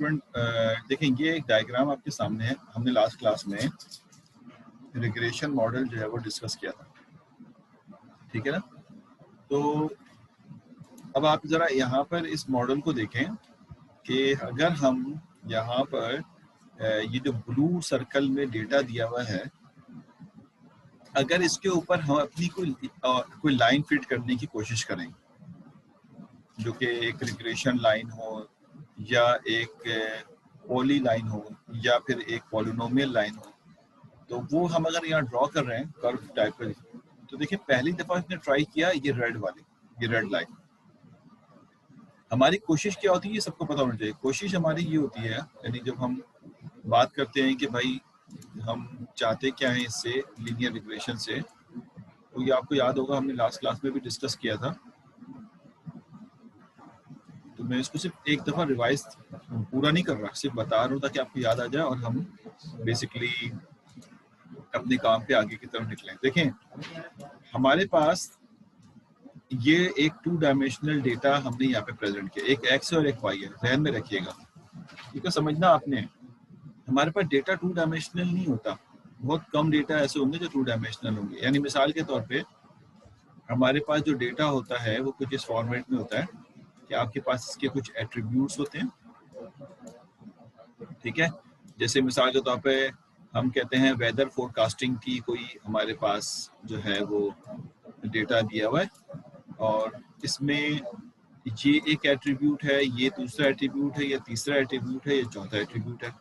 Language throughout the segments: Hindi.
स्टूडेंट देखें, ये एक डायग्राम आपके सामने है। हमने लास्ट क्लास में रिग्रेशन मॉडल जो है वो डिस्कस किया था, ठीक है ना। तो अब आप ज़रा यहाँ पर इस मॉडल को देखें कि अगर हम यहाँ पर ये जो ब्लू सर्कल में डेटा दिया हुआ है, अगर इसके ऊपर हम अपनी कोई लाइन फिट करने की कोशिश करें, जो कि एक रिग्रेशन लाइन हो या एक पॉली लाइन हो या फिर एक पॉलिनोमियल लाइन हो, तो वो हम अगर यहाँ ड्रॉ कर रहे हैं कर्व टाइप का, तो देखिए पहली दफ़ा इसने ट्राई किया ये रेड वाली, ये रेड लाइन। हमारी कोशिश क्या होती है, ये सबको पता होना चाहिए। कोशिश हमारी ये होती है, यानी जब हम बात करते हैं कि भाई हम चाहते क्या हैं इससे, लीनियर रिग्रेशन से, तो ये आपको याद होगा हमने लास्ट क्लास में भी डिस्कस किया था। तो मैं इसको सिर्फ एक दफ़ा रिवाइज पूरा नहीं कर रहा, सिर्फ बता रहा हूँ ताकि आपको याद आ जाए और हम बेसिकली अपने काम पे आगे की तरफ निकलें। देखें, हमारे पास ये एक 2 डायमेंशनल डेटा हमने यहाँ पे प्रेजेंट किया, एक एक्स और एक वाई है, ध्यान में रखिएगा, ठीक है। समझना आपने, हमारे पास डेटा 2 डायमेंशनल नहीं होता, बहुत कम डेटा ऐसे होंगे जो 2 डायमेंशनल होंगे। यानी मिसाल के तौर पे हमारे पास जो डेटा होता है वो कुछ इस फॉर्मेट में होता है कि आपके पास इसके कुछ एट्रीब्यूट्स होते हैं, ठीक है। जैसे मिसाल के तौर पे हम कहते हैं वेदर फोरकास्टिंग की कोई हमारे पास जो है वो डेटा दिया हुआ है, और इसमें ये एक एट्रीब्यूट है, ये दूसरा एट्रीब्यूट है, ये तीसरा एट्रीब्यूट है, ये चौथा एट्रीब्यूट है,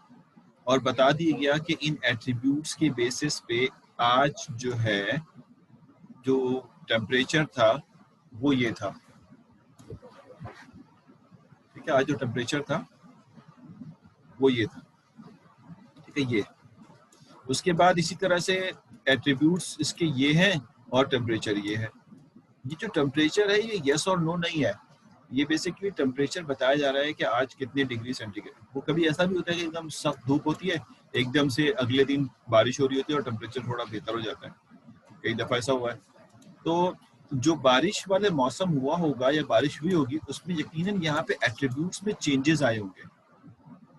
और बता दिया गया कि इन एट्रीब्यूट्स के बेसिस पे आज जो है जो टेम्परेचर था वो ये था, ठीक है। आज जो टेम्परेचर था वो ये था, ठीक है। ये उसके बाद इसी तरह से एट्रीब्यूट्स इसके ये हैं और टेम्परेचर ये है। ये जो टेम्परेचर है ये यस और नो नहीं है, ये बेसिकली टेम्परेचर बताया जा रहा है कि आज कितने डिग्री सेंटीग्रेड। वो कभी ऐसा भी होता है कि एकदम सख्त धूप होती है, एकदम से अगले दिन बारिश हो रही होती है और टेम्परेचर थोड़ा बेहतर हो जाता है, कई दफ़ा ऐसा हुआ है। तो जो बारिश वाले मौसम हुआ होगा या बारिश हुई होगी उसमें यकीनन यहाँ पे एट्रीब्यूट्स में चेंजेस आए होंगे।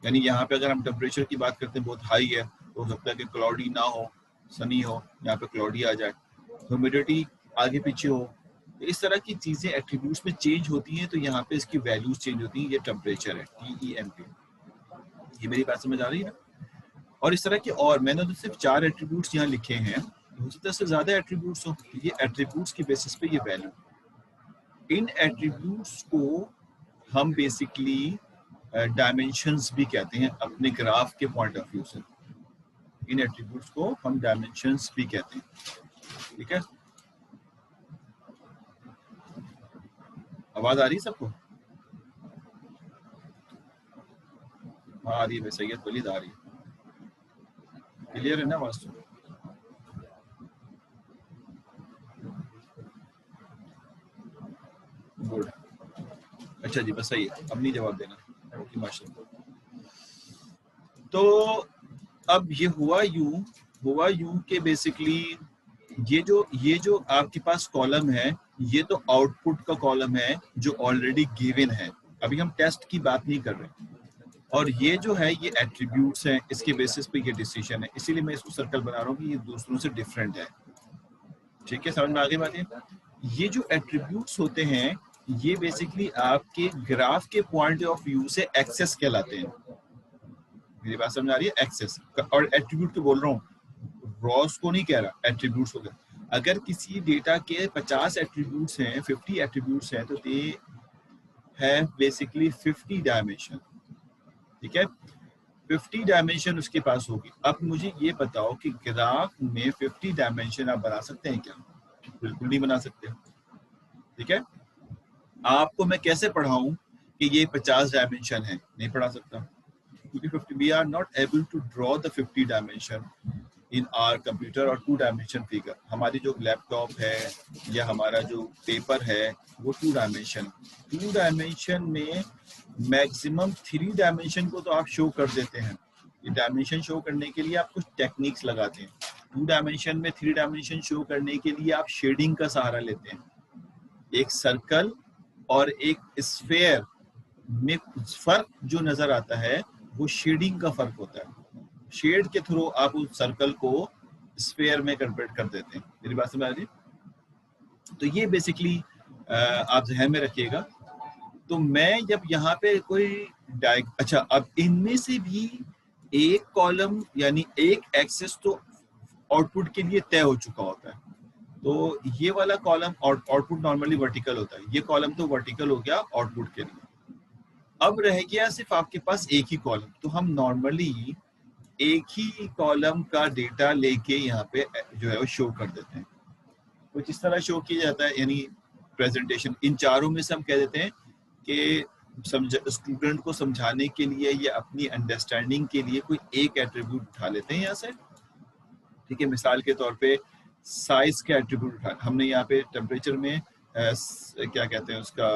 यानी यहाँ पे अगर हम टेम्परेचर की बात करते हैं बहुत हाई है, तो हो सकता है कि क्लाउडी ना हो, सनी हो, यहाँ पे क्लाउडी आ जाए, ह्यूमिडिटी आगे पीछे हो, इस तरह की चीजें एट्रीब्यूट्स में चेंज होती हैं, तो यहाँ पे इसकी वैल्यूज चेंज होती हैं। ये टेम्परेचर है, TEMP। ये मेरी बात समझ आ रही है ना। और इस तरह के और मैंने तो सिर्फ 4 एट्रीब्यूट्स यहाँ लिखे हैं, हो सकता है इससे ज्यादा एट्रीब्यूट्स हो। ये एट्रीब्यूट्स की बेसिस पे ये वैल्यू, इन एट्रीब्यूट्स को हम बेसिकली डायमेंशंस भी कहते हैं अपने ग्राफ के पॉइंट ऑफ व्यू से। इन एट्रीब्यूट्स को हम डायमेंशंस भी कहते हैं, ठीक है। आवाज आ रही है सबको? हाँ आ रही है, सैयद वलीद आ रही है, क्लियर है ना आवाज? गुड, अच्छा जी, बस सही है, अब नहीं जवाब देना, ओके माशाल्लाह। तो अब ये हुआ यूं कि बेसिकली ये जो आपके पास कॉलम है, ये तो आउटपुट का कॉलम है जो ऑलरेडी गिवन है, अभी हम टेस्ट की बात नहीं कर रहे। और ये जो है ये एट्रीब्यूट्स हैं, इसके बेसिस पे ये डिसीजन है, इसीलिए मैं इसको सर्कल बना रहा हूँ कि ये दूसरों से डिफरेंट है, ठीक है। समझ में आगे बात है। ये जो एट्रीब्यूट्स होते हैं ये बेसिकली आपके ग्राफ के पॉइंट ऑफ व्यू से एक्सेस कहलाते हैं। मेरी बात समझ आ रही है? एक्सेस और एट्रीब्यूट तो बोल रहा हूँ, रॉस को नहीं कह रहा, एट्रीब्यूट्स को। अगर किसी डेटा के 50 एट्रीब्यूट्स हैं, 50 एट्रीब्यूट्स हैं, तो दे हैव बेसिकली 50 डायमेंशन, ठीक है। 50 डायमेंशन उसके पास होगी। अब मुझे ये बताओ कि ग्राफ में 50 डायमेंशन आप बना सकते हैं क्या? बिल्कुल नहीं बना सकते, ठीक है। आपको मैं कैसे पढ़ाऊं कि ये 50 डायमेंशन है? नहीं पढ़ा सकता, क्योंकि 50 we are not able to draw the 50 dimension in our computer और 2 डायमेंशन फिगर। हमारी जो लैपटॉप है या हमारा जो पेपर है वो 2 डायमेंशन। 2 डायमेंशन में मैक्सिमम 3 डायमेंशन को तो आप शो कर देते हैं। ये डायमेंशन शो करने के लिए आप कुछ टेक्निक्स लगाते हैं। 2 डायमेंशन में 3 डायमेंशन शो करने के लिए आप शेडिंग का सहारा लेते हैं। एक सर्कल और एक स्फेयर में फर्क जो नजर आता है वो शेडिंग का फर्क होता है। शेड के थ्रू आप उस सर्कल को स्फेयर में कन्वर्ट कर देते हैं। मेरी बात समझ आ रही है? तो ये बेसिकली आप ध्यान में रखिएगा। तो मैं जब यहाँ पे कोई अच्छा, अब इनमें से भी एक कॉलम यानी एक एक्सेस तो आउटपुट के लिए तय हो चुका होता है। तो ये वाला कॉलम आउटपुट नॉर्मली वर्टिकल होता है, ये कॉलम तो वर्टिकल हो गया आउटपुट के लिए। अब रह गया सिर्फ आपके पास एक ही कॉलम, तो हम नॉर्मली एक ही कॉलम का डेटा लेके यहाँ पे जो है वो शो कर देते हैं। कुछ इस तरह शो किया जाता है, यानी प्रेजेंटेशन इन चारों में से हम कह देते हैं कि स्टूडेंट को समझाने के लिए या अपनी अंडरस्टैंडिंग के लिए कोई एक एट्रीब्यूट उठा लेते हैं यहाँ से। ठीक है, मिसाल के तौर पे साइज के एट्रीब्यूट उठा, हमने यहाँ पे टेम्परेचर में क्या कहते हैं उसका,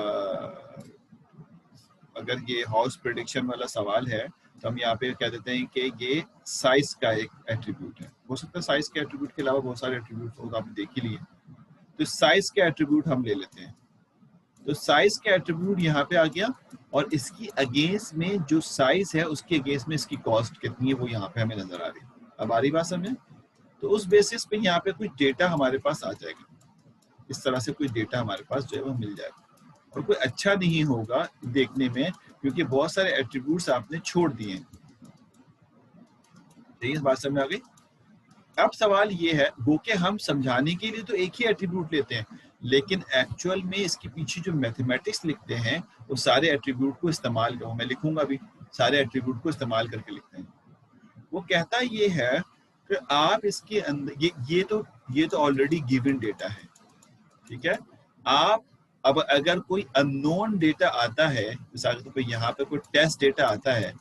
अगर ये हाउस प्रेडिक्शन वाला सवाल है तो हम यहाँ पे कह देते हैं कि ये साइज का एक एट्रीब्यूट है। हो सकता है साइज के एट्रीब्यूट के अलावा बहुत सारे एट्रीब्यूट हो, तो आपने देख ही लिए। तो साइज के एट्रीब्यूट हम ले लेते हैं। तो साइज के एट्रीब्यूट यहाँ पे आ गया, और इसकी अगेंस्ट में जो साइज है उसके अगेंस्ट में इसकी कॉस्ट कितनी है वो यहाँ पे हमें नजर आ रही है। अब आ रही बात समझे? तो उस बेसिस पे यहाँ पे कुछ डेटा हमारे पास आ जाएगा, इस तरह से कुछ डेटा हमारे पास जो है वो मिल जाएगा। और कोई अच्छा नहीं होगा देखने में, क्योंकि बहुत सारे एट्रीब्यूट्स आपने छोड़ दिए हैं। इस बात समझ आ गई? अब सवाल ये है वो कि हम समझाने के लिए तो एक ही एट्रीब्यूट लेते हैं, लेकिन एक्चुअल में इसके पीछे जो मैथमेटिक्स लिखते हैं वो सारे एट्रीब्यूट को इस्तेमाल करो, मैं लिखूंगा भी, सारे एट्रीब्यूट को इस्तेमाल करके लिखते हैं। वो कहता ये है कि आप इसके अंदर ये तो ऑलरेडी गिवन डेटा है। ठीक है, आप अब अगर कोई अननोन डेटा आता है, मिसाल के तौर पे यहाँ पे कोई टेस्ट डेटा आता है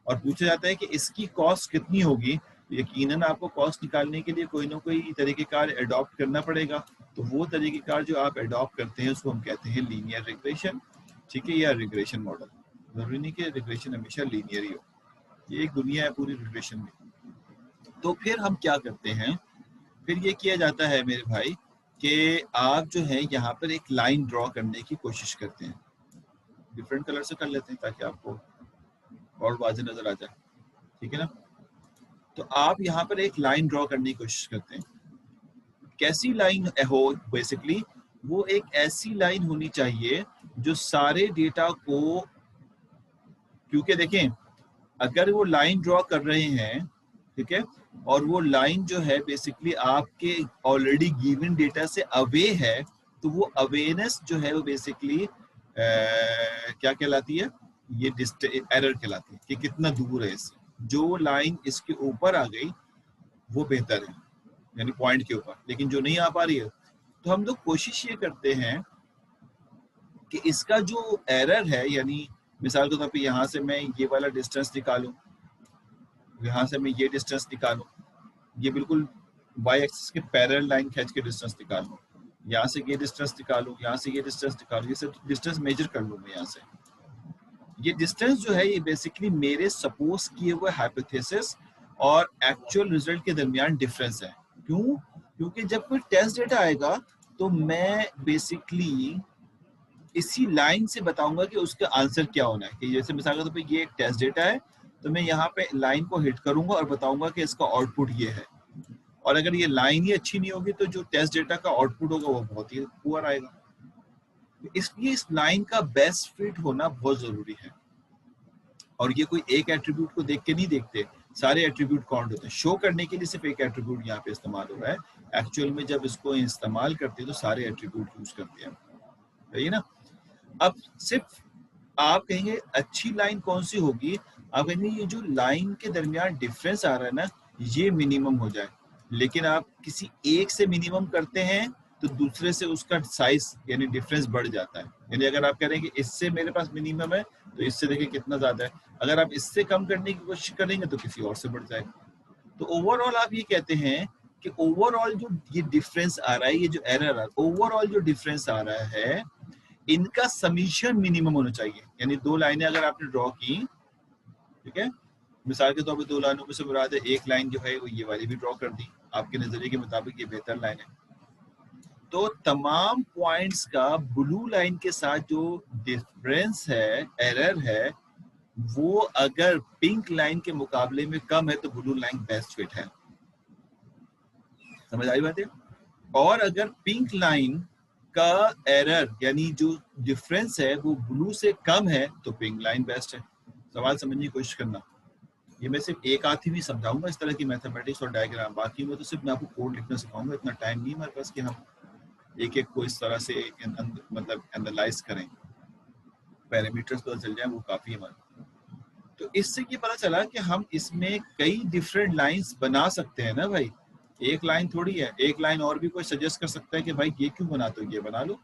और पूछा जाता है कि इसकी कॉस्ट कितनी होगी, तो यकीनन आपको कॉस्ट निकालने के लिए कोई ना कोई तरीकेकार अडॉप्ट करना पड़ेगा। तो वो तरीकेकार जो आप अडॉप्ट करते हैं उसको हम कहते हैं लीनियर रिग्रेशन। ठीक है, या रिग्रेशन मॉडल। जरूरी नहीं कि रिग्रेशन हमेशा लीनियर ही हो, ये एक दुनिया है पूरी रिग्रेशन में। तो फिर हम क्या करते हैं, फिर ये किया जाता है मेरे भाई कि आप जो है यहाँ पर एक लाइन ड्रॉ करने की कोशिश करते हैं। डिफरेंट कलर से कर लेते हैं ताकि आपको और वाज़ेह नजर आ जाए। ठीक है ना? तो आप यहाँ पर एक लाइन ड्रॉ करने की कोशिश करते हैं। कैसी लाइन हो? बेसिकली वो एक ऐसी लाइन होनी चाहिए जो सारे डेटा को, क्योंकि देखें अगर वो लाइन ड्रॉ कर रहे हैं, ठीक है, और वो लाइन जो है बेसिकली आपके ऑलरेडी गिवन डेटा से अवे है, तो वो अवेनेस जो है वो बेसिकली क्या कहलाती है, ये एरर कहलाती है कि कितना दूर है इससे। जो लाइन इसके ऊपर आ गई वो बेहतर है, यानी पॉइंट के ऊपर, लेकिन जो नहीं आ पा रही है, तो हम लोग कोशिश ये करते हैं कि इसका जो एरर है, यानी मिसाल के तौर पे यहाँ से मैं ये वाला डिस्टेंस निकालूं, यहाँ से मैं ये डिस्टेंस निकालूं, ये बिल्कुल वाई एक्सिस के पैरेलल लाइन खींच के डिस्टेंस निकालूं, यहाँ से ये डिस्टेंस निकालूं, यहाँ से ये डिस्टेंस निकालूं, ये सब डिस्टेंस मेजर कर लूं मैं यहाँ से। ये डिस्टेंस जो है ये बेसिकली मेरे सपोज किए हुए हाइपोथेसिस और एक्चुअल रिजल्ट के दरमियान डिफरेंस है। क्यों? क्योंकि जब कोई टेस्ट डेटा आएगा तो मैं बेसिकली इसी लाइन से बताऊंगा कि उसका आंसर क्या होना है। कि जैसे मिसाल के तौर पे ये एक टेस्ट डेटा है, तो मैं यहाँ पे लाइन को हिट करूंगा और बताऊंगा कि इसका आउटपुट ये है। और अगर ये लाइन ही अच्छी नहीं होगी तो जो टेस्ट डेटा का आउटपुट होगा वो बहुत ही पुअर आएगा। इसलिए इस लाइन का बेस्ट फिट होना बहुत जरूरी है। और ये कोई एक एट्रीब्यूट को देख के नहीं देखते, सारे एट्रीब्यूट काउंट होते हैं। शो करने के लिए सिर्फ एक एट्रीब्यूट यहाँ पे इस्तेमाल हो रहा है, एक्चुअल में जब इसको इस्तेमाल करते हैं तो सारे एट्रीब्यूट यूज करते हैं। सही है ना? अब सिर्फ आप कहेंगे अच्छी लाइन कौन सी होगी, आप कहेंगे ये जो लाइन के दरमियान डिफरेंस आ रहा है ना, ये मिनिमम हो जाए। लेकिन आप किसी एक से मिनिमम करते हैं तो दूसरे से उसका साइज यानी डिफरेंस बढ़ जाता है। यानी अगर आप कह रहे हैं कि इससे मेरे पास मिनिमम है तो इससे देखिए कितना ज्यादा है, अगर आप इससे कम करने की कोशिश करेंगे तो किसी और से बढ़ जाएगा। तो ओवरऑल आप ये कहते हैं कि ओवरऑल जो ये डिफरेंस आ रहा है, ये जो एरर आ रहा है, ओवरऑल जो डिफरेंस आ रहा है, इनका समीशन मिनिमम होना चाहिए। यानी दो लाइनें अगर आपने ड्रॉ की, ठीक है, मिसाल के तौर पे दो लाइनों में से मुराद है एक लाइन जो है वो ये वाली भी ड्रॉ कर दी, आपके नजरिए के मुताबिक ये बेहतर लाइन है। तो तमाम पॉइंट्स का ब्लू लाइन के साथ जो डिफरेंस है, एरर है, वो अगर पिंक लाइन के मुकाबले में कम है तो ब्लू लाइन बेस्ट फिट है। समझ आई बात है? और अगर पिंक लाइन का एरर यानी जो डिफरेंस है वो ब्लू से कम है तो पिंक लाइन बेस्ट है। सवाल समझने की कोशिश करना। ये मैं सिर्फ एक आध ही भी समझाऊंगा इस तरह की मैथमेटिक्स और डायग्राम, बाकी में तो सिर्फ मैं आपको कोड लिखना सिखाऊंगा। इतना टाइम नहीं हमारे पास कि हम एक एक को इस तरह से मतलब एनालाइज करें, पैरामीटर्स तो चल जाए वो काफी हमारे। तो इससे ये पता चला कि हम इसमें कई डिफरेंट लाइंस बना सकते हैं ना भाई, एक लाइन थोड़ी है, एक लाइन और भी कोई सजेस्ट कर सकता है कि भाई ये क्यों बनाते हो, ये बना लो।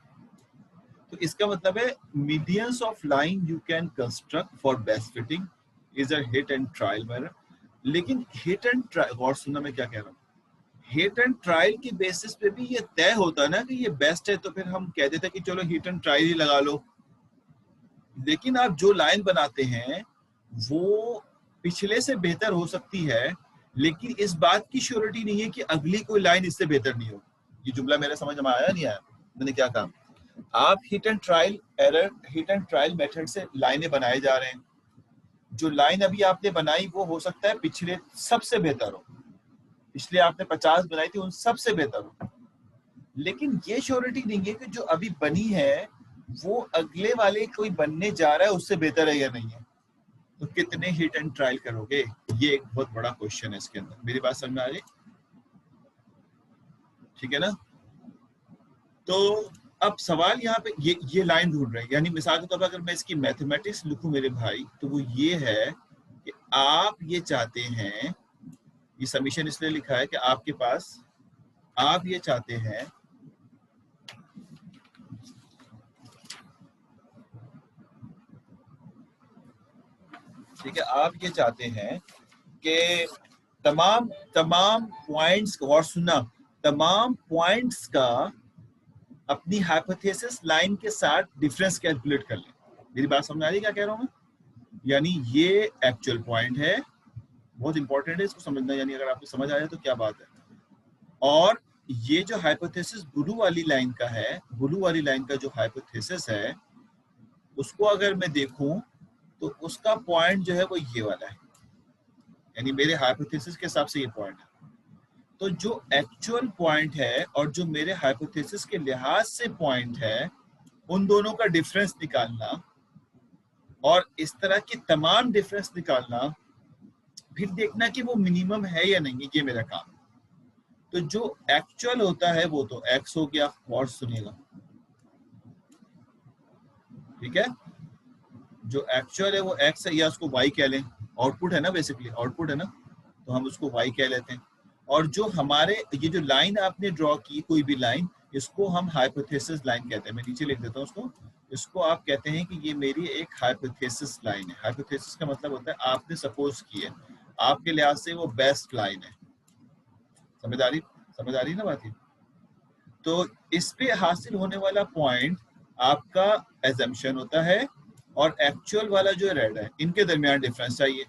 तो इसका मतलब है millions of line you can construct for best fitting is a hit and trial method. लेकिन हिट एंड ट्रायल, गौर सुनना मैं क्या कह रहा हूँ, हिट एंड ट्रायल की बेसिस पे भी ये तय होता ना कि ये बेस्ट है, तो फिर हम कह देते कि चलो हिट एंड ट्रायल ही लगा लो। लेकिन आप जो लाइन बनाते हैं वो पिछले से बेहतर हो सकती है, लेकिन इस बात की श्योरिटी नहीं है कि अगली कोई लाइन इससे बेहतर नहीं हो। ये जुमला मेरे समझ में आया नहीं आया? मैंने क्या कहा? आप हिट एंड ट्रायल मेथड से लाइनें बनाए जा रहे हैं, जो लाइन अभी आपने बनाई वो हो सकता है पिछले सबसे बेहतर हो, इसलिए आपने 50 बनाई थी उन सबसे बेहतर हो, लेकिन ये श्योरिटी नहीं है कि जो अभी बनी है वो अगले वाले कोई बनने जा रहा है उससे बेहतर है या नहीं है। तो कितने हिट एंड ट्रायल करोगे, ये एक बहुत बड़ा क्वेश्चन है इसके अंदर। मेरी बात समझ में आ रही? ठीक है ना? तो अब सवाल यहाँ पे ये लाइन ढूंढ रहे हैं, यानी मिसाल के तौर पर अगर मैं इसकी मैथमेटिक्स लिखूं मेरे भाई, तो वो ये है कि आप ये चाहते हैं, ये समीशन इसलिए लिखा है कि आपके पास, आप ये चाहते हैं ठीक है, आप ये चाहते हैं कि तमाम पॉइंट्स, और सुनना, तमाम पॉइंट्स का अपनी हाइपोथेसिस लाइन के साथ डिफरेंस कैलकुलेट कर लें। मेरी बात समझ आ रही है क्या कह रहा हूं मैं? यानी ये एक्चुअल पॉइंट है, बहुत इंपॉर्टेंट है इसको समझना, यानी अगर आपको समझ आ जाए तो क्या बात है। और ये जो हाइपोथेसिस ब्लू वाली लाइन का है, ब्लू वाली लाइन का जो हाइपोथेसिस है उसको अगर मैं देखूं तो उसका पॉइंट जो है वो ये वाला है, यानी मेरे हाइपोथेसिस के हिसाब से ये पॉइंट है। तो जो एक्चुअल पॉइंट है और जो मेरे हाइपोथेसिस के लिहाज से पॉइंट है, उन दोनों का डिफरेंस निकालना और इस तरह की तमाम डिफरेंस निकालना, फिर देखना कि वो मिनिमम है या नहीं, ये मेरा काम। तो जो एक्चुअल होता है वो तो एक्स हो गया, और सुनिएगा, ठीक है, जो एक्चुअल है वो एक्स है, या उसको वाई कह लें, आउटपुट है ना, बेसिकली आउटपुट है ना, तो हम उसको वाई कह लेते हैं। और जो हमारे ये जो लाइन आपने ड्रॉ की, कोई भी लाइन, इसको हम हाइपोथेसिस लाइन कहते हैं। मैं नीचे लिख देता हूँ उसको, इसको आप कहते हैं कि ये मेरी एक हाइपोथेसिस लाइन है। हाइपोथेसिस का मतलब होता है आपने सपोज की है, आपके लिहाज से वो बेस्ट लाइन है। समझ आ रही ना बात? तो इस पे हासिल होने वाला पॉइंट आपका एजम्पशन होता है, और एक्चुअल वाला जो रेड है, इनके दरमियान डिफरेंस चाहिए।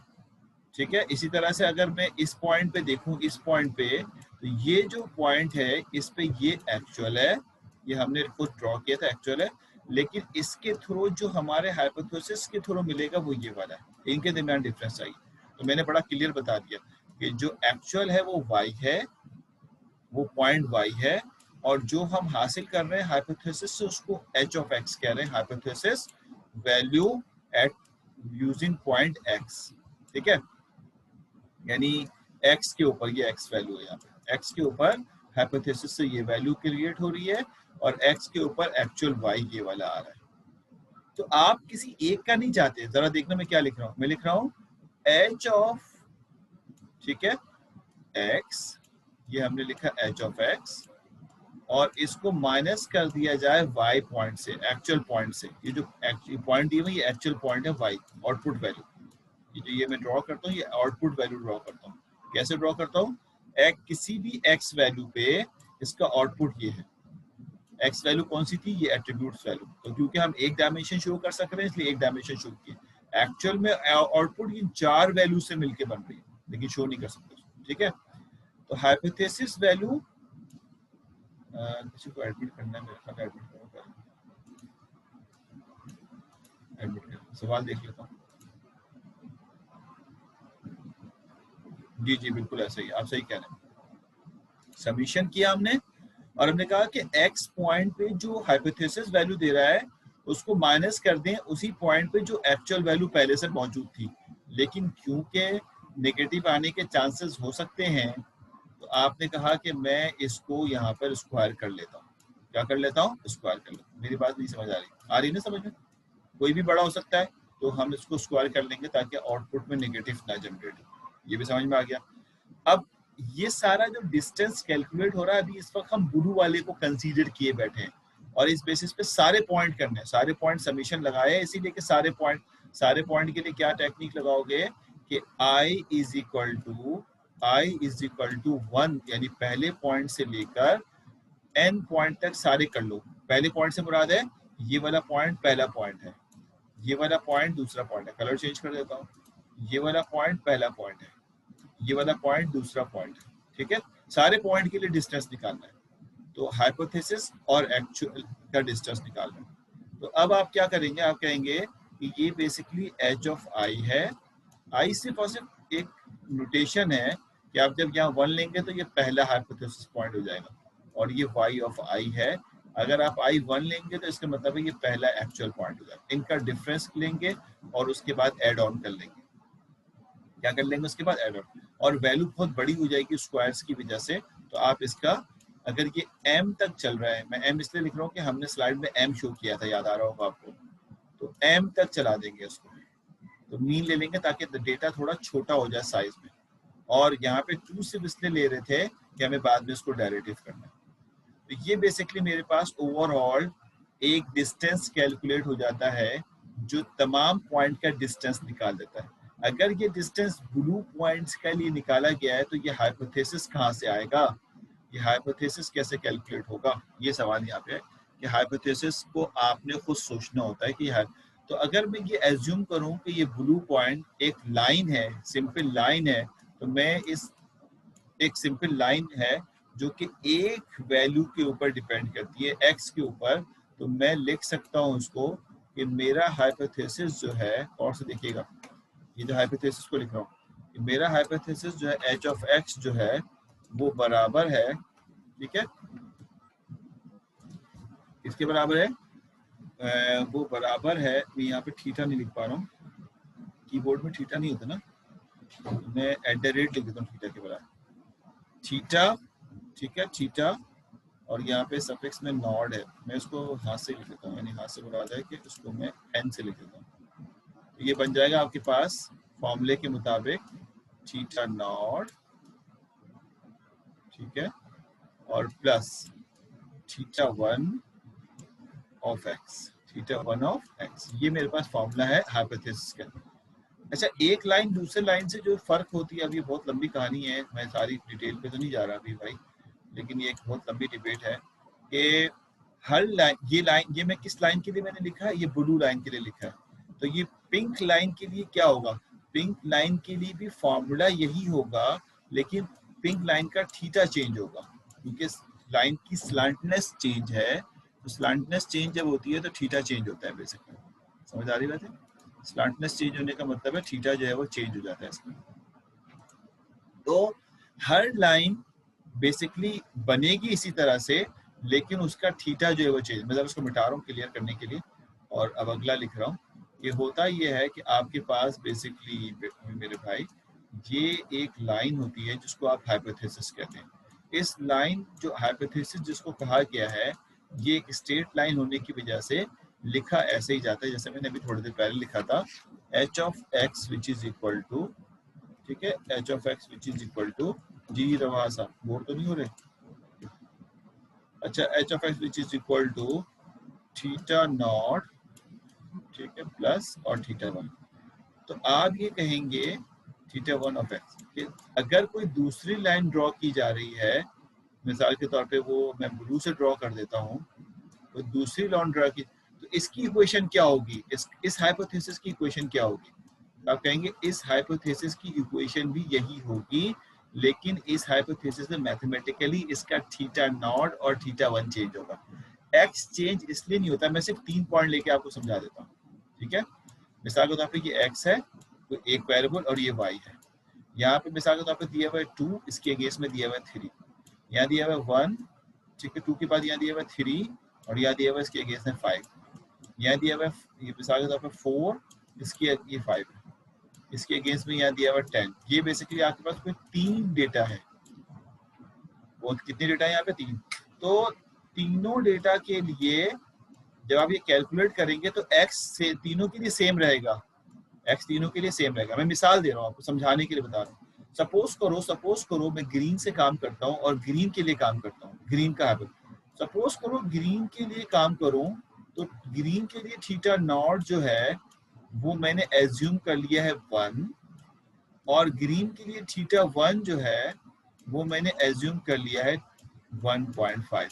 ठीक है, इसी तरह से अगर मैं इस पॉइंट पे देखूं, इस पॉइंट पे, तो ये जो पॉइंट है इस पे ये एक्चुअल है, ये हमने खुद ड्रॉ किया था, एक्चुअल है, लेकिन इसके थ्रू जो हमारे हाइपोथेसिस के थ्रू मिलेगा वो ये वाला है, इनके दरमियान डिफरेंस चाहिए। तो मैंने बड़ा क्लियर बता दिया कि जो एक्चुअल है वो y है, वो पॉइंट y है, और जो हम हासिल कर रहे हैं हाइपोथेसिस से उसको h ऑफ x कह रहे हैं, hypothesis value eight using point x। ठीक है, यानी x के ऊपर ये x वैल्यू है, यहाँ पे x के ऊपर हाइपोथेसिस से ये वैल्यू क्रिएट हो रही है, और x के ऊपर एक्चुअल y ये वाला आ रहा है। तो आप किसी एक का नहीं चाहते, जरा देखना मैं क्या लिख रहा हूं, मैं लिख रहा हूं h ऑफ, ठीक है, x, ये हमने लिखा h ऑफ x, और इसको माइनस कर दिया जाए y पॉइंट से, एक्चुअल पॉइंट से। ये जो पॉइंट दिया हुआ ये एक्चुअल पॉइंट है y, आउटपुट वैल्यू। ये जो ये मैं ड्रॉ करता हूँ, ये आउटपुट वैल्यू ड्रॉ करता हूँ। कैसे ड्रॉ करता हूँ? किसी भी x वैल्यू पे इसका आउटपुट ये है। x वैल्यू कौन सी थी? ये एट्रीब्यूट्स वैल्यू। तो क्योंकि हम एक डायमेंशन शो कर सक रहे हैं इसलिए एक डायमेंशन शो किया। एक्चुअल में आउटपुट ये 4 वैल्यू से मिलके बन रही है, लेकिन शो नहीं कर सकते। ठीक है, तो हाइपोथेसिस वैल्यू किसी को एडमिट करना है, मेरे ख्याल एडमिट करो, एडमिट कर, सवाल देख लेता हूँ। जी जी बिल्कुल ऐसा ही, आप सही कह रहे हैं। सबमिशन किया हमने और हमने कहा कि एक्स पॉइंट पे जो हाइपोथेसिस वैल्यू दे रहा है उसको माइनस कर दें उसी पॉइंट पे जो एक्चुअल वैल्यू पहले से मौजूद थी, लेकिन क्योंकि नेगेटिव आने के चांसेस हो सकते हैं तो आपने कहा कि मैं इसको यहाँ पर स्क्वायर कर लेता हूँ। क्या कर लेता हूँ? स्क्वायर कर लेता हूँ। मेरी बात नहीं समझ आ रही ना समझ में? कोई भी बड़ा हो सकता है तो हम इसको स्क्वायर कर लेंगे ताकि आउटपुट में नेगेटिव ना जनरेट हो। ये भी समझ में आ गया। अब ये सारा जो डिस्टेंस कैलकुलेट हो रहा है अभी इस वक्त हम ब्लू वाले को कंसीडर किए बैठे हैं और इस बेसिस पे सारे पॉइंट करने हैं, सारे पॉइंट समीशन लगाए, इसीलिए कि सारे पॉइंट के लिए क्या टेक्निक लगाओगे कि i इज इक्वल टू 1, यानी पहले पॉइंट से लेकर n पॉइंट तक सारे कर लो। पहले पॉइंट से मुराद है ये वाला पॉइंट पहला पॉइंट है, ये वाला पॉइंट दूसरा पॉइंट है, कलर चेंज कर देता हूँ, ये वाला पॉइंट पहला पॉइंट है, ये वाला पॉइंट दूसरा पॉइंट है, ठीक है। सारे पॉइंट के लिए डिस्टेंस निकालना है, तो हाइपोथेसिस और एक्चुअल का डिस्टेंस निकालना है। तो अब आप क्या करेंगे, आप कहेंगे कि ये बेसिकली एच ऑफ आई है। आई सिर्फ और सिर्फ एक नोटेशन है कि आप जब यहाँ 1 लेंगे तो ये पहला हाइपोथेसिस पॉइंट हो जाएगा और ये y ऑफ i है। अगर आप i 1 लेंगे तो इसका मतलब है ये पहला एक्चुअल पॉइंट हो जाएगा। इनका डिफरेंस लेंगे और उसके बाद ऐड ऑन कर लेंगे। क्या कर लेंगे उसके बाद? ऐड ऑन, और वैल्यू बहुत बड़ी हो जाएगी स्क्वायर्स की वजह से। तो आप इसका, अगर ये m तक चल रहा है, मैं m इसलिए लिख रहा हूँ कि हमने स्लाइड में m शो किया था, याद आ रहा होगा आपको, तो m तक चला देंगे उसको, तो मीन ले लेंगे ताकि डेटा थोड़ा छोटा हो जाए साइज में। और यहाँ पे 2 सिर्फ इसलिए ले रहे थे कि हमें बाद में इसको डेरिवेटिव करना है। तो ये बेसिकली मेरे पास ओवरऑल एक डिस्टेंस कैलकुलेट हो जाता है जो तमाम पॉइंट का डिस्टेंस निकाल देता है। अगर ये डिस्टेंस ब्लू पॉइंट्स के लिए निकाला गया है तो ये हाइपोथेसिस कहाँ से आएगा, ये हाइपोथेसिस कैसे कैलकुलेट होगा, ये सवाल यहाँ पे है कि हाइपोथेसिस को आपने खुद सोचना होता है कि तो अगर मैं ये एज्यूम करूं कि ये ब्लू पॉइंट एक लाइन है, सिंपल लाइन है, तो मैं इस एक सिंपल लाइन है जो कि एक वैल्यू के ऊपर डिपेंड करती है, x के ऊपर, तो मैं लिख सकता हूं उसको कि मेरा हाइपोथेसिस जो है, और से देखिएगा ये जो हाइपोथेसिस को लिख रहा हूँ कि मेरा हाइपोथेसिस जो है h ऑफ x जो है वो बराबर है, ठीक है, इसके बराबर है वो बराबर है, मैं यहाँ पे थीटा नहीं लिख पा रहा हूँ, कीबोर्ड में थीटा नहीं होता ना, मैं एट द रेट लिख देता हूँ थीटा के बराबर, थीटा, ठीक है, थीटा, और यहाँ पे सफिक्स में नॉड है, मैं उसको हाथ से लिख देता हूँ, यानी हाथ से मुराद है कि उसको मैं एन से लिख देता हूँ। तो ये बन जाएगा आपके पास फॉर्मूले के मुताबिक थीटा नॉड, ठीक है, और plus theta 1 of x, theta 1 of x, ये मेरे पास फॉर्मूला है हाइपोथेसिस का। अच्छा, एक लाइन दूसरे लाइन से जो फर्क होती है, अब ये बहुत लंबी कहानी है, मैं सारी डिटेल पे तो नहीं जा रहा अभी भाई, लेकिन ये एक बहुत लंबी डिबेट है कि हर लाइन, ये मैं किस लाइन के लिए मैंने लिखा है, ये ब्लू लाइन के लिए लिखा है, तो ये पिंक लाइन के लिए क्या होगा, पिंक लाइन के लिए भी फॉर्मूला यही होगा, लेकिन पिंक लाइन का थीटा चेंज होगा क्योंकि लाइन की स्लैंटनेस चेंज है, तो स्लैंटनेस चेंज जब होती है तो थीटा चेंज होता है बेसिकली। समझ आ रही बात है? स्लैंटनेस चेंज होने का मतलब है थीटा जो है वो चेंज हो जाता है इसमें। तो हर लाइन बेसिकली बनेगी इसी तरह से, लेकिन उसका थीटा जो है वो चेंज, मतलब उसको मिटा रहा हूँ क्लियर करने के लिए, और अब अगला लिख रहा हूँ कि होता ये है कि आपके पास बेसिकली मेरे भाई ये एक लाइन होती है जिसको आप हाइपोथेसिस कहते हैं। इस लाइन जो हाइपोथेसिस जिसको कहा गया है, ये एक स्ट्रेट लाइन होने की वजह से लिखा ऐसे ही जाता है जैसे मैंने अभी थोड़ी देर पहले लिखा था, h of x which is equal to, ठीक है, h of x which is equal to, जी रवा सा बोर तो नहीं हो रहे, अच्छा, h of x which is equal to theta nought, ठीक है, प्लस और थीटा 1। तो आप ये कहेंगे थीटा 1 ऑफ x कि अगर कोई दूसरी लाइन ड्रॉ की जा रही है, मिसाल के तौर पे वो मैं ब्लू से ड्रॉ कर देता हूँ, तो दूसरी लाइन ड्रॉ की, तो इसकी इक्वेशन क्या होगी, इस हाइपोथेसिस की इक्वेशन क्या होगी? आप कहेंगे इस हाइपोथेसिस की इक्वेशन भी यही होगी, लेकिन इस हाइपोथेसिस में मैथमेटिकली इसका थीटा नॉट और थीटा 1 चेंज होगा। एक्स चेंज इसलिए नहीं होता, मैं सिर्फ 3 पॉइंट लेके आपको समझा देता हूँ, ठीक है। मिसाल के तौर पर ये एक्स है, तो एक वेरिएबल, और ये वाई है। यहाँ पे मिसाल के तौर पर दिया हुआ है 2, इसके अगेंस्ट में दिया हुआ है 3, यहाँ दिया हुआ है 1, ठीक है, 2 के बाद यहाँ दिया हुआ है 3, और यहाँ दिया हुआ है इसके अगेंस्ट में 5, यहाँ दिया हुआ है ये मिसाल के तौर पर 4, इसकी ये 5, इसके अगेंस्ट में यहाँ दिया हुआ 10। ये बेसिकली आपके पास कोई 3 डेटा है। वो कितने डेटा है यहाँ पे? 3। तो तीनों डेटा के लिए जब आप ये कैलकुलेट करेंगे तो एक्स से तीनों के लिए सेम रहेगा, एक्स तीनों के लिए सेम रहेगा। मैं मिसाल दे रहा हूँ आपको समझाने के लिए बता रहा हूँ। सपोज करो मैं ग्रीन से काम करता हूँ और ग्रीन के लिए काम करता हूँ, ग्रीन का हैबिट। सपोज करो ग्रीन के लिए काम करूँ तो ग्रीन के लिए थीटा नॉट जो है वो मैंने एज्यूम कर लिया है 1, और ग्रीन के लिए थीटा 1 जो है वो मैंने एज्यूम कर लिया है 1.5।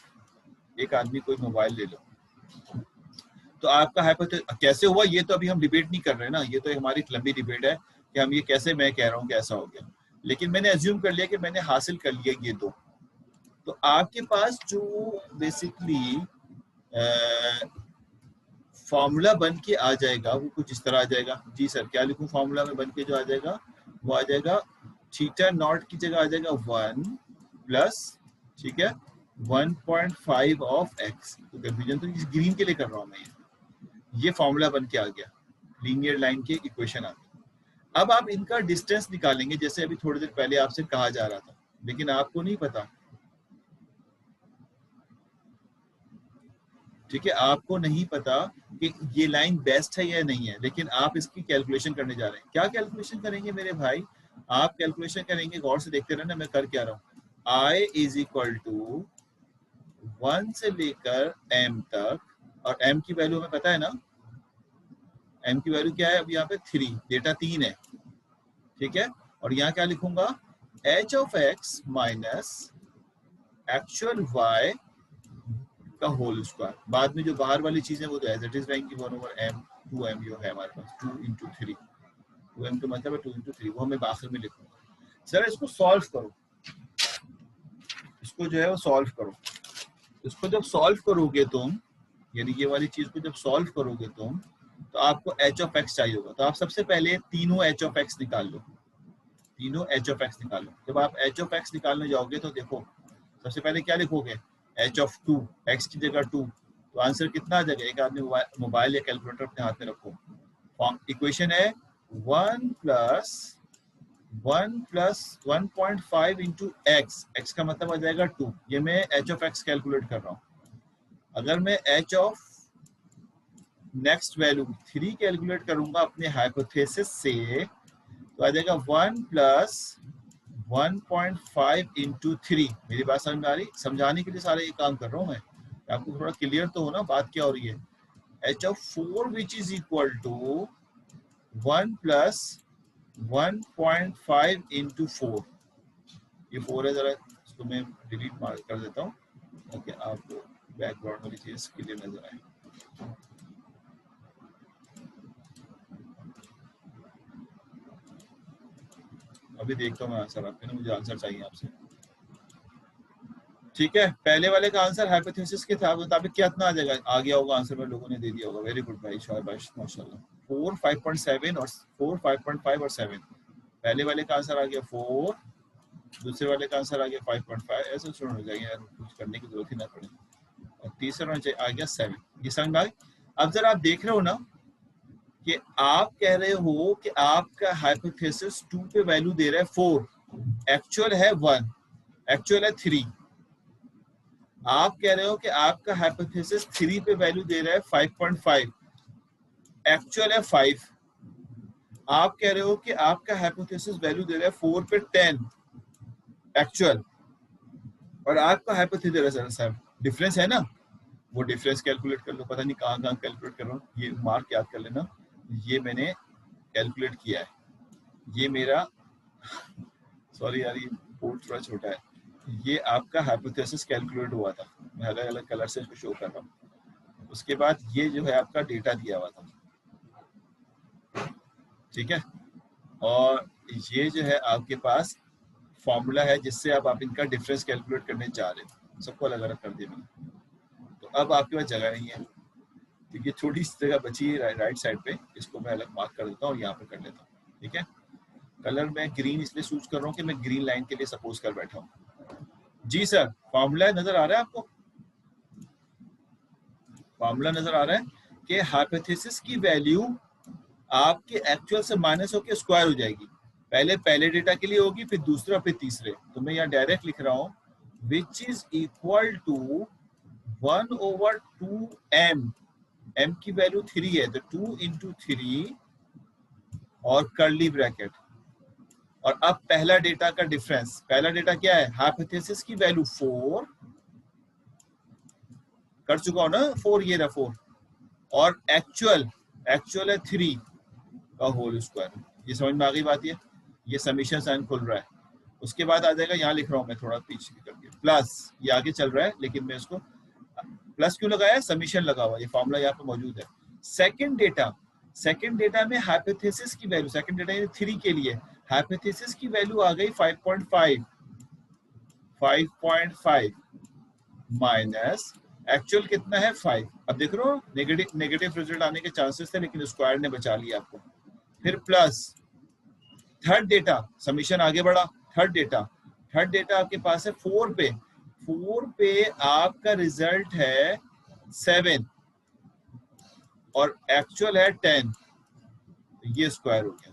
एक आदमी कोई मोबाइल ले लो, तो आपका हाइपोथेसिस कैसे हुआ ये तो अभी हम डिबेट नहीं कर रहे ना, ये तो हमारी लंबी डिबेट है कि हम ये कैसे, मैं कह रहा हूँ कि ऐसा हो गया, लेकिन मैंने एज्यूम कर लिया कि मैंने हासिल कर लिया ये 2। तो आपके पास जो बेसिकली फॉर्मूला बन के आ जाएगा वो कुछ इस तरह आ जाएगा। जी सर, क्या लिखूं फॉर्मूला में बन के जो आ जाएगा? वो आ जाएगा थीटा नॉट की जगह आ जाएगा 1 प्लस, ठीक है, 1.5 ऑफ एक्स। तो कंफ्यूजन तो इस ग्रीन के लिए कर रहा हूँ मैं, ये फॉर्मूला बन के आ गया, लीनियर लाइन के इक्वेशन आ गई। अब आप इनका डिस्टेंस निकालेंगे, जैसे अभी थोड़ी देर पहले आपसे कहा जा रहा था, लेकिन आपको नहीं पता, ठीक है, आपको नहीं पता कि ये लाइन बेस्ट है या नहीं है, लेकिन आप इसकी कैलकुलेशन करने जा रहे हैं। क्या कैलकुलेशन करेंगे मेरे भाई? आप कैलकुलेशन करेंगे, गौर से देखते रहना मैं कर क्या रहा हूँ। I इज इक्वल टू 1 से लेकर m तक, और m की वैल्यू हमें पता है ना, m की वैल्यू क्या है? अब यहाँ पे 3, डेटा 3 है, ठीक है। और यहाँ क्या लिखूंगा? h of x minus actual y का होल स्क्वायर। बाद में जो बाहर वाली चीज है वो तो एज इट इज रहेंगी, 1/m 2m जो है हमारे पास, 2 into 3, 2m तो मतलब है 2 into 3, वो मैं आखिर में लिखूंगा। सर इसको सॉल्व करो, इसको जो है वो सॉल्व करो। इसको जब सॉल्व करोगे तुम, यानी ये वाली चीज को जब सॉल्व करोगे तुम, तो आपको h ऑफ x चाहिए होगा। तो आप सबसे पहले तीनों h ऑफ x निकाल लो, तीनों h ऑफ x निकाल लो। जब आप h ऑफ x निकालने जाओगे तो देखो सबसे पहले क्या लिखोगे? h ऑफ 2, x की जगह 2, तो आंसर कितना आ जाएगा? एक आदमी मोबाइल या कैलकुलेटर अपने हाथ में रखो, इक्वेशन है 1 प्लस 1.5 इंटू एक्स, एक्स का मतलब आ जाएगा 2। ये मैं h ऑफ x कैलकुलेट कर रहा हूँ। अगर मैं h of next value 3 calculate करूंगा अपने हाइपोथेसिस से, तो आ जाएगा 1 प्लस 1.5 इंटू 3। मेरी बात समझ में आ रही? समझाने के लिए सारे ये काम कर रहा हूँ मैं, आपको थोड़ा क्लियर तो हो ना बात क्या हो रही है। h of 4 which is equal to 1 plus 1.5 into 4। ये 4 है, जरा इसको मैं डिलीट मार कर देता हूँ ताकि आपको बैकग्राउंड वाली चीज क्लियर नजर आए। अभी देखता हूँ मैं आंसर आपके ना, मुझे आंसर चाहिए आपसे, ठीक है। पहले वाले का आंसर हाइपोथेसिस के मुताबिक कितना आ जाएगा? आ गया होगा आंसर में, लोगों ने दे दिया होगा। वेरी गुड भाई, शाबाश माशाल्लाह। 4 5.7 और 4 5.5 और 7। पहले वाले का आंसर आ गया 4, दूसरे वाले का आंसर आ गया 5.5। ऐसे शुरू हो जाएंगे यार, कुछ करने की जरूरत ही ना पड़े। और तीसरा आ गया 7। ये समझ में आ गया? अब जरा आप देख रहे हो ना कि आप कह रहे हो कि आपका हाइपोथेसिस 2 पे वैल्यू दे रहा है 4, एक्चुअल है 1, एक्चुअल है 3। आप कह रहे हो कि आपका हाइपोथेसिस 3 पे वैल्यू दे रहा है 5.5, एक्चुअल है 5। आप कह रहे हो कि आपका हाइपोथेसिस वैल्यू दे रहा है 4 पे 10, एक्चुअल, और आपका हाइपोथेसिस है, डिफरेंस है ना, वो डिफरेंस कैलकुलेट कर लो। पता नहीं कहाँ कहाँ कैलकुलेट कर रहा हूँ, ये मार्क याद कर लेना, ये मैंने कैलकुलेट किया है। ये मेरा, सॉरी यार ये बोर्ड थोड़ा छोटा है, ये आपका हाइपोथेसिस कैलकुलेट हुआ था, मैं अलग अलग कलर से इसको शो कर रहा हूँ। उसके बाद ये जो है आपका डेटा दिया हुआ था, ठीक है, और ये जो है आपके पास फॉर्मूला है जिससे अब आप इनका डिफरेंस कैलकुलेट करने जा रहे हैं। सबको अलग अलग कर दिया मैंने। तो अब आपके पास जगह नहीं है, तो ये थोड़ी सी जगह बची है राइट साइड पे, इसको मैं अलग मार्क कर देता हूँ और यहाँ पे कर लेता हूँ। ठीक है, कलर मैं ग्रीन इसलिए चूज कर रहा हूँ कि मैं ग्रीन लाइन के लिए सपोज कर बैठा हूँ। जी सर, फॉर्मूला नजर आ रहा है आपको? फॉर्मूला नजर आ रहा है कि हाइपोथेसिस की वैल्यू आपके एक्चुअल से माइनस होकर स्क्वायर हो जाएगी। पहले डेटा के लिए होगी, फिर दूसरा, फिर तीसरे। तो मैं यहाँ डायरेक्ट लिख रहा हूँ which is equal to 1/2m। m की वैल्यू 3 है तो 2 into 3 और कर्ली ब्रैकेट। और अब पहला डेटा का डिफरेंस, पहला डेटा क्या है? हाइपोथेसिस की वैल्यू 4 कर चुका हूं ना, 4 ये रहा 4, और एक्चुअल है 3 का होल स्क्वायर। ये समझ में आ गई बात? ये समीशन साइन खुल रहा है। उसके बाद आ जाएगा, यहाँ लिख रहा हूँ मैं थोड़ा पीछे करके, प्लस, ये आगे चल रहा है लेकिन मैं इसको प्लस क्यों लगाया? समीशन लगा हुआ, ये फॉर्मूला यहाँ पे मौजूद है। सेकंड डेटा में हाइपोथेसिस की वैल्यू, सेकंड डेटा यानी 3 के लिए हाइपोथेसिस की वैल्यू आ गई 5.5 माइनस एक्चुअल कितना है 5। अब देख रहे हो नेगेटिव रिजल्ट आने के चांसेस थे लेकिन स्क्वायर ने बचा लिया आपको। फिर प्लस थर्ड डेटा, समीशन आगे बढ़ा। थर्ड डेटा आपके पास है 4 पे आपका रिजल्ट है 7 और एक्चुअल है 10, ये स्क्वायर हो गया।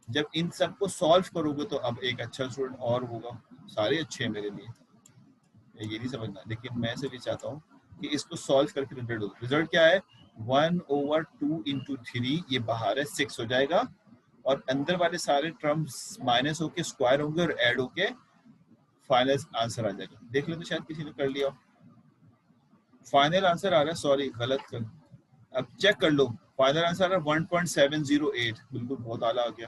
जब इन सबको सॉल्व करोगे तो अब एक अच्छा स्टूडेंट और होगा, सारे अच्छे हैं मेरे लिए, ये नहीं समझना, लेकिन मैं सिर्फ ये चाहता हूँ कि इसको सॉल्व करके रिजल्ट क्या है? 1/2 into 3, ये बाहर है 6 हो जाएगा, और अंदर वाले सारे टर्म्स माइनस होके स्क्वायर होंगे और ऐड होके फाइनल आंसर आ जाएगा। देख लो तो शायद किसी ने कर लिया। फाइनल आंसर आ रहा है, सॉरी गलत कर, अब चेक कर लो। फाइनल आंसर आ रहा है 1.708, बिल्कुल बहुत आला आ गया।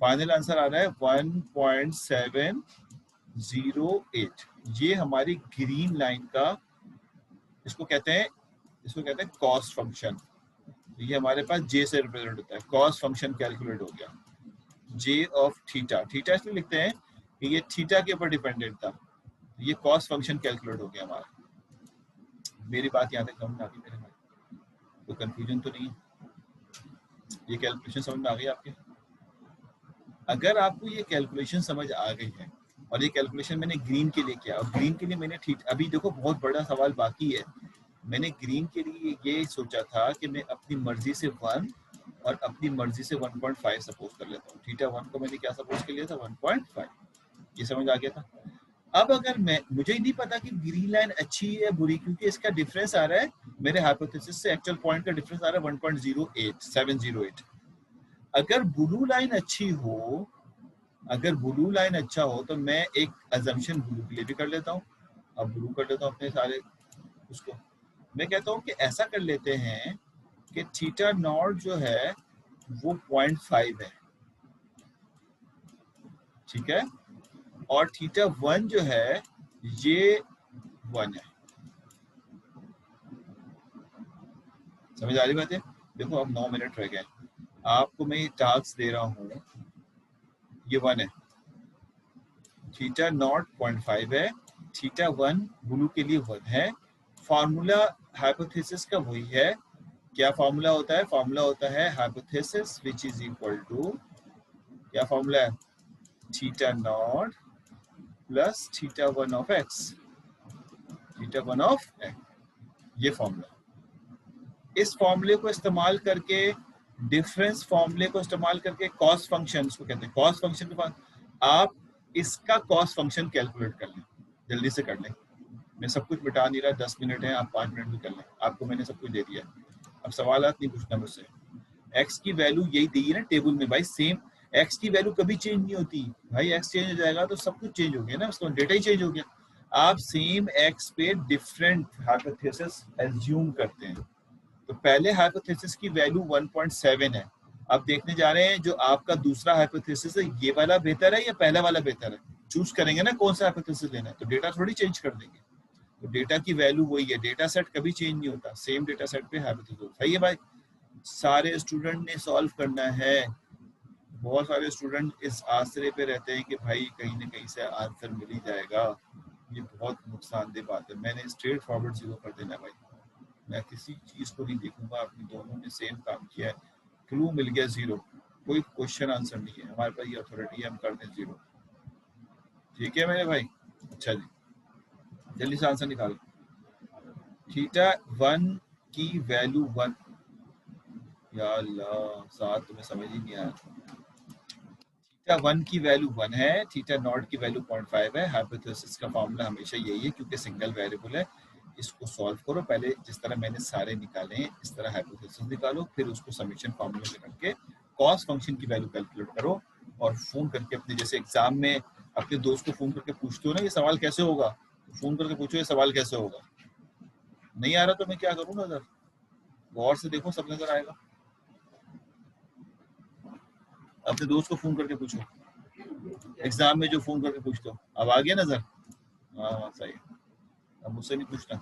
फाइनल आंसर आ रहा है 1.708। ये हमारी ग्रीन लाइन का, इसको कहते हैं कॉस्ट फंक्शन। ये हमारे पास जे से रिप्रेजेंट होता है। कॉस्ट फंक्शन कैलकुलेट हो गया, जे ऑफ थीटा। थीटा इसलिए लिखते हैं कि ये थीटा के ऊपर डिपेंडेंट था। ये कॉस्ट फंक्शन कैलकुलेट हो गया हमारा। मेरी बात यहाँ तक समझ में आ गई मेरे भाई? तो कंफ्यूजन तो नहीं है? ये कैलकुलेशन समझ में आ गई आपके? अगर आपको ये कैलकुलेशन समझ आ गई है, और ये कैलकुलेशन मैंने ग्रीन के लिए किया, और ग्रीन के लिए मैंने अभी देखो बहुत बड़ा सवाल बाकी है। मैंने ग्रीन के लिए ये सोचा था कि मैं अपनी मर्जी से 1 और अपनी मर्जी से 1.5 सपोज कर लेता हूँ। थीटा 1 को मैंने क्या सपोज कर लिया था? 1.5। ये समझ आ गया था? अब अगर मुझे ही नहीं पता कि ग्रीन लाइन अच्छी है बुरी, क्योंकि इसका डिफरेंस आ रहा है मेरे हाइपोथेसिस से एक्चुअल पॉइंट का डिफरेंस आ रहा है 1.0708। अगर ब्लू लाइन अच्छी हो, अगर ब्लू लाइन अच्छा हो, तो मैं एक अजम्पशन ब्लू के लिए भी कर लेता हूँ। अब ब्लू कर लेता हूँ अपने सारे उसको। मैं कहता हूँ कि ऐसा कर लेते हैं कि थीटा नॉट जो है वो 0.5 है, ठीक है, और थीटा 1 जो है ये 1 है। समझ आ रही बात है? देखो अब 9 मिनट रह गए, आपको मैं ये टास्क दे रहा हूँ, ये 1 है, थीटा नॉट 0.5 है, थीटा 1 ब्लू के लिए 1 है। फार्मूला हाइपोथेसिस का वही है। क्या फार्मूला होता है? फार्मूला होता है hypothesis which is equal to, क्या फार्मूला है? Theta not plus theta 1 of x, theta 1 of x, ये फार्मूला। इस फार्मूले को इस्तेमाल करके, डिफरेंस फार्मूले को इस्तेमाल करके कॉस्ट फंक्शन, इसको कहते हैं कॉस्ट फंक्शन के बाद आप इसका कॉस्ट फंक्शन कैलकुलेट कर लें, जल्दी से कर लें। मैं सब कुछ मिटा नहीं रहा, 10 मिनट है, आप 5 मिनट में कर लें, आपको मैंने सब कुछ दे दिया। अब सवालात नहीं पूछना मुझसे। एक्स की वैल्यू यही दी है ना टेबल में भाई, सेम एक्स की वैल्यू कभी चेंज नहीं होती भाई। एक्स चेंज हो जाएगा तो सब कुछ चेंज हो गया ना, उसका डेटा ही चेंज हो गया। आप सेम एक्स पे डिफरेंट हाइपोथेसिस एज्यूम करते हैं। तो पहले हाइपोथेसिस की वैल्यू 1.7 है। अब देखने जा रहे हैं जो आपका दूसरा हाइपोथेसिस है, ये वाला बेहतर है या पहला वाला बेहतर है? चूज करेंगे ना कौन सा हाइपोथेसिस लेना है, तो डेटा थोड़ी चेंज कर देंगे। तो डेटा की वैल्यू वही है, डेटा सेट कभी चेंज नहीं होता, सेम डेटा सेट पे हाइपोथेसिस। सही है भाई? सारे स्टूडेंट ने सॉल्व करना है, बहुत सारे स्टूडेंट इस आसरे पे रहते हैं कि भाई कहीं ना कहीं से आंसर मिल ही जाएगा। ये बहुत नुकसानदेह बात है। मैंने स्ट्रेट फॉरवर्ड 0 कर देना भाई, मैं किसी चीज को नहीं देखूंगा। अपनी दोनों ने सेम काम किया है, क्लू मिल गया 0, कोई क्वेश्चन आंसर नहीं है हमारे पास, ये अथॉरिटी है, हम कर दें 0। ठीक है मेरे भाई? अच्छा जी, जल्दी से आंसर निकालो। थीटा 1 की वैल्यू 1, या अल्लाह साथ तुम्हें समझ ही नहीं आया। थीटा 1 की वैल्यू 1 है, थीटा नॉट की वैल्यू 0.5 है। हाइपोथेसिस का फॉर्मूला हमेशा यही है क्योंकि सिंगल वेरिएबल है। इसको सॉल्व करो पहले, जिस तरह मैंने सारे निकाले हैं इस तरह हाइपोथेसिस निकालो, फिर उसको समेशन फॉर्मूला में रख के कॉस फंक्शन की वैल्यू कैलकुलेट करो और फोन करके अपने, जैसे एग्जाम में अपने दोस्त को फोन करके पूछते हो ना ये सवाल कैसे होगा, तो फोन करके पूछो ये सवाल कैसे होगा। नहीं आ रहा तो मैं क्या करूँ नजर, गौर से देखो सब नजर आएगा। अपने दोस्त को फोन करके पूछो, एग्जाम में जो फोन करके पूछते हो। अब आ गया नजर? हाँ सही है, अब मुझसे नहीं पूछना।